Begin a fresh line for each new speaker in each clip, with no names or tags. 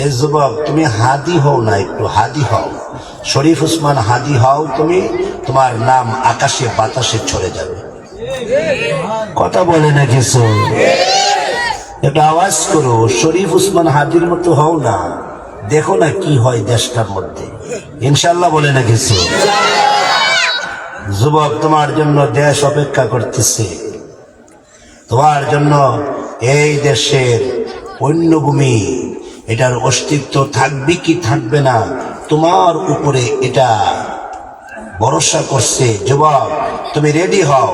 এ যুবক, তুমি হাদি হও না, একটু হাদি হও। শরীফ উসমান হাদি হও, তুমি তোমার নাম আকাশে বাতাসে ছড়ে যাবে। কথা বলে না কিছু? একটা আওয়াজ করো, শরীফ উসমান হাদির মতো হও না। দেখো না কি হয় দেশটার মধ্যে। ইনশাল্লাহ বলে না কিছু? যুবক, তোমার জন্য দেশ অপেক্ষা করতেছে। তোমার জন্য এই দেশের পণ্যভূমি, এটার অস্তিত্ব থাকবে কি থাকবে না, তোমার উপরে এটা ভরসা করছে। যুবক, তুমি রেডি হও,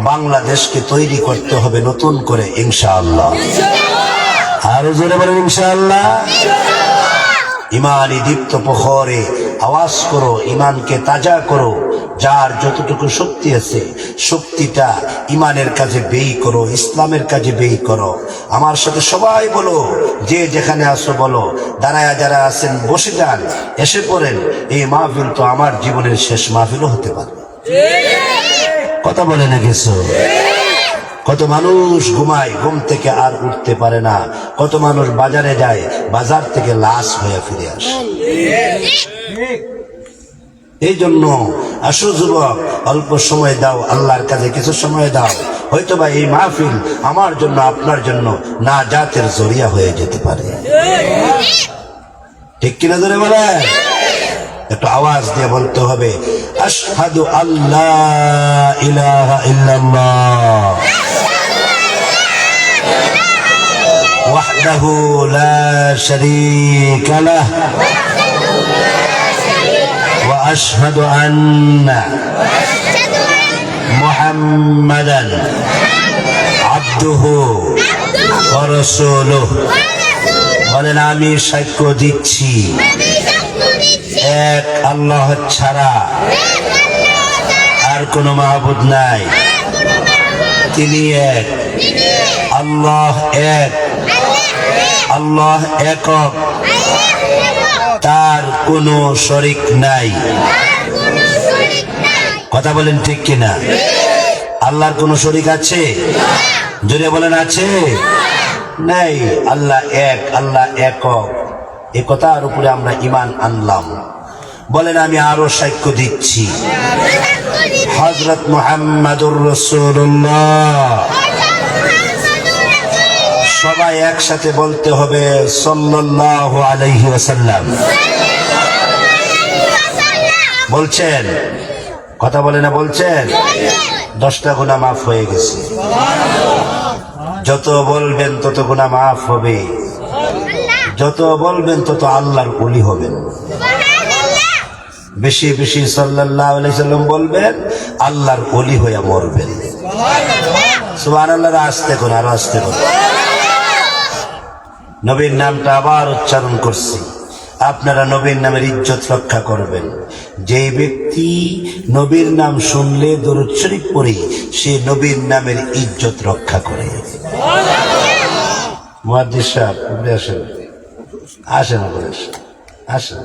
বাংলাদেশকে তৈরি করতে হবে নতুন করে, ইনশাআল্লাহ। আরো জোরে বলেন ইনশাআল্লাহ। ইমানি দীপ্ত প্রহরে আওয়াজ করো, ইমানকে তাজা করো। যার যতটুকু শক্তি আছে, শক্তিটা ইমানের কাজে ব্যয় করো, ইসলামের কাজে ব্যয় করো। আমার সাথে সবাই বলো, যে যেখানে আসো বলো, দাঁড়ায়া যারা আছেন বসে যান, এসে পড়েন। এই মাহফিল তো আমার জীবনের শেষ মাহফিলও হতে পারে। কথা বলে না কিছু? কত মানুষ ঘুমায়, ঘুম থেকে আর উঠতে পারে না। কত মানুষ বাজারে যায়, বাজার থেকে লাশ হয়ে ফিরে আসে। এই জন্য আসো যুবক, অল্প সময় দাও, আল্লাহর কাছে কিছু সময় দাও। হয়তোবা এই মাহফিল আমার জন্য, আপনার জন্য নাজাতের জরিয়া হয়ে যেতে পারে। ঠিক কিনা ধরে বলে? একটু আওয়াজ দিয়ে বলতে হবে, আশহাদু আল্লাহ ইলাহা ইল্লাল্লাহ ওয়াহদাহু লা শারীকা লাহ ওয়া আশহাদু আন্না মুহাম্মাদান আবদুহু ওয়া রাসূলুহু। বলেন, আমি সাক্ষ্য দিচ্ছি এক আল্লাহ ছাড়া আর কোন মাহবুদ নাই। তিনি এক, আল্লাহ এক, আল্লাহ একক, তার কোনো শরীক নাই। কথা বলেন ঠিক কিনা? আল্লাহর কোনো শরীক আছে? জোরে বলেন, আছে? নাই। আল্লাহ এক, আল্লাহ একক, এ কথার উপরে আমরা ঈমান আনলাম। বলেন, আমি আরো সাক্ষ্য দিচ্ছি হযরত মুহাম্মাদুর রাসূলুল্লাহ। সবাই একসাথে বলতে হবে সাল্লাল্লাহু আলাইহি ওয়াসাল্লাম। বলছেন? কথা বলে না? বলছেন? 10টা গুনাহ মাফ হয়ে গেছে। যত বলবেন তত গুনাহ মাফ হবে, যত বলবেন তত আল্লাহর ওলি হবেন। বেশি বেশি সাল্লাল্লাহু আলাইহি সাল্লাম বলবেন, আল্লাহর ওলি হয়ে মরবেন। সুবহানাল্লাহ। আস্তে করে, আরো আস্তে করে। নবীর নামটা আবার উচ্চারণ করছি। আপনারা নবীর নামের ইজ্জত রক্ষা করবেন। যে ব্যক্তি নবীর নাম শুনলে দরুদ শরীফ পড়ে, সে নবীর নামের ইজ্জত রক্ষা করে। মুহাদ্দিস সাহেব, উপরে আসেন, আসেন, উপরে আসেন।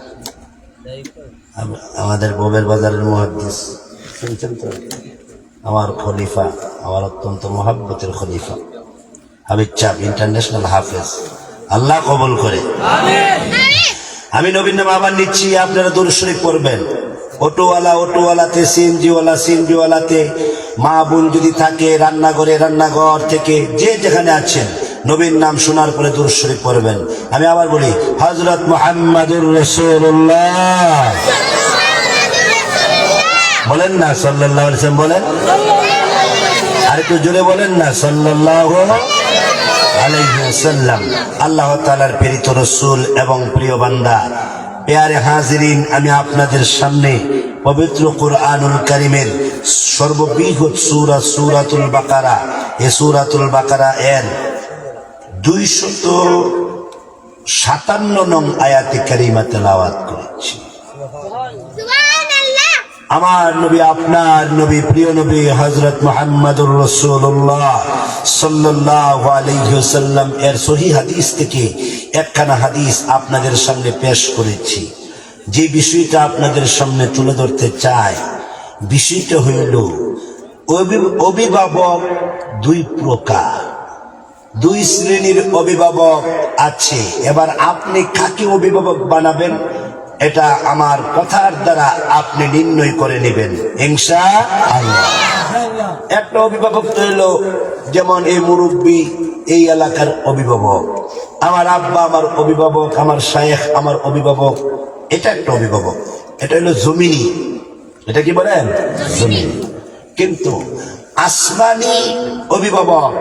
আমাদের বোবের বাজারের মুহাদ্দিস, শুনছেন তো? আমার খলিফা, আমার অত্যন্ত মহব্বতের খলিফা, হাবিব চাপ ইন্টারন্যাশনাল হাফেজ। আল্লাহ কবুল করে। আমি নবীর নাম আবার নিচ্ছি, আপনারা দরুদ শরীফ পড়বেন। অটোওয়ালা অটোওয়ালাতে, সিএনজিওয়ালা সিএনজিওয়ালাতে, মা বোন যদি থাকে রান্নাঘরে, রান্নাঘর থেকে, যে যেখানে আছেন নবীর নাম শোনার পরে দরুদ শরীফ পড়বেন। আমি আবার বলি, হযরত মুহাম্মাদুর রাসূলুল্লাহ। বলেন না সাল্লাল্লাহু আলাইহি ওয়াসাল্লাম? বলেন আর একটু জোরে বলেন না, সাল্লাল্লাহু আলাইহি ওয়াসাল্লাম। আল্লাহ তাআলার প্রেরিত রাসূল এবং প্রিয় বান্দা, প্যারে হাজিরিন, আমি আপনাদের সামনে পবিত্র কুরআনুল কারীমের সর্ববৃহৎ সূরা সূরাতুল বাকারা, এই সূরাতুল বাকারা এর 257 নং আয়াতে কারিমা তেলাওয়াত করেছি। আমার নবী, আপনার নবী, প্রিয় নবী হযরত মুহাম্মাদুর রাসূলুল্লাহ সাল্লাল্লাহু আলাইহি ওয়াসাল্লাম এর সহিহ হাদিস থেকে একখানা হাদিস আপনাদের সামনে পেশ করেছি। যে বিষয়টা আপনাদের সামনে তুলে ধরতে চাই, বিষয়টা হইল অভিভাবক দুই প্রকার। দুই শ্রেণীর অভিভাবক আছে। এবার আপনি কাকে অভিভাবক বানাবেন এটা আমার কথার দ্বারা আপনি নির্ণয় করে নেবেন ইনশাআল্লাহ। একটা অভিভাবক হইল যেমন এই মুরব্বী, এই এলাকার অভিভাবক, আমার আব্বা আমার অভিভাবক, আমার শায়েখ আমার অভিভাবক, এটা একটা অভিভাবক। এটা হলো জমিনি, এটা কি বলেন জমিনি। কিন্তু আসমানি অভিভাবক,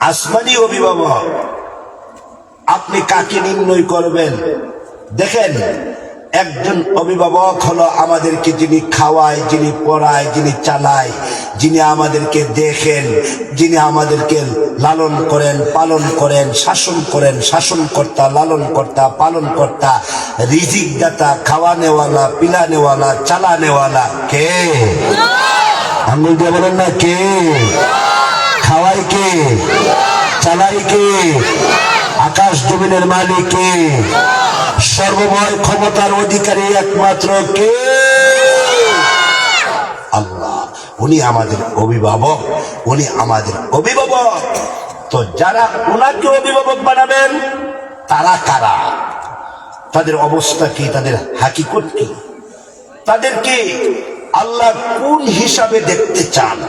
আসমানি অভিভাবক আপনি কাকে নির্ণয় করবেন? দেখেন, একজন অভিভাবক হলো আমাদেরকে যিনি খাওয়ায়, যিনি পড়ায়, যিনি চালায়, যিনি আমাদেরকে দেখেন, যিনি আমাদেরকে লালন করেন, পালন করেন, শাসন করেন, শাসনকর্তা, লালনকর্তা, পালনকর্তা, রিজিক দাতা, খাওয়ানেওয়ালা, পিলানেওয়ালা, চালানেওয়ালা কে? আঙ্গুল দিয়ে বলেন না কে? খাওয়াই কে? চালাই কে? আকাশ জমিনের মালিক কে? সর্বময় ক্ষমতার অধিকারী একমাত্র কে? আল্লাহ। উনি আমাদের অভিভাবক, উনি আমাদের অভিভাবক। তো যারা উনাকে অভিভাবক বানাবেন তারা কারা? তাদের অবস্থা কি? তাদের হাকিকত কি? তাদেরকে আল্লাহ কোন হিসাবে দেখতে চান?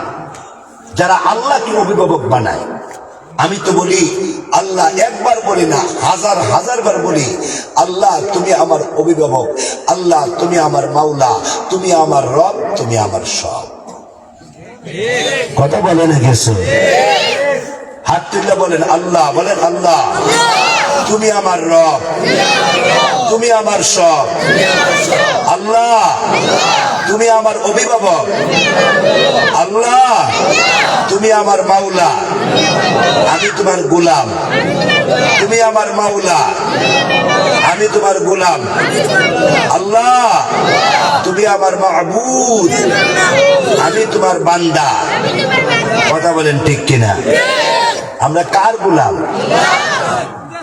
যারা আল্লাহকে অভিভাবক বানায়, আমি তো বলি আল্লাহ একবার বলি না, হাজার হাজার বার বলি, আল্লাহ তুমি আমার অভিভাবক, আল্লাহ তুমি আমার মাওলা, তুমি আমার রব, তুমি আমার সব। কথা বলে না কিছু? হাত তুলে বলেন আল্লাহ, বলেন আল্লাহ তুমি আমার রব, তুমি আমার সব। আল্লাহ তুমি আমার অভিভাবক, আল্লাহ তুমি আমার মাওলা, আমি তোমার গোলাম। তুমি আমার মাওলা, আমি তোমার গোলাম। আল্লাহ তুমি আমার মাবুদ, আমি তোমার বান্দা। কথা বলেন ঠিক কিনা? আমরা কার গোলাম?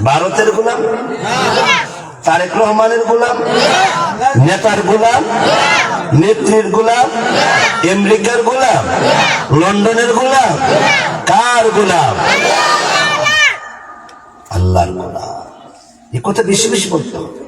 ভারতের গোলাম? তারেক রহমানের গোলাম? নেতার গোলাম? নেত্রীর গোলাম? আমেরিকার গোলাম? লন্ডনের গোলাম? কার গোলাম? আল্লাহর গোলাম। এই কথা বেশি বেশি বলতে হবে।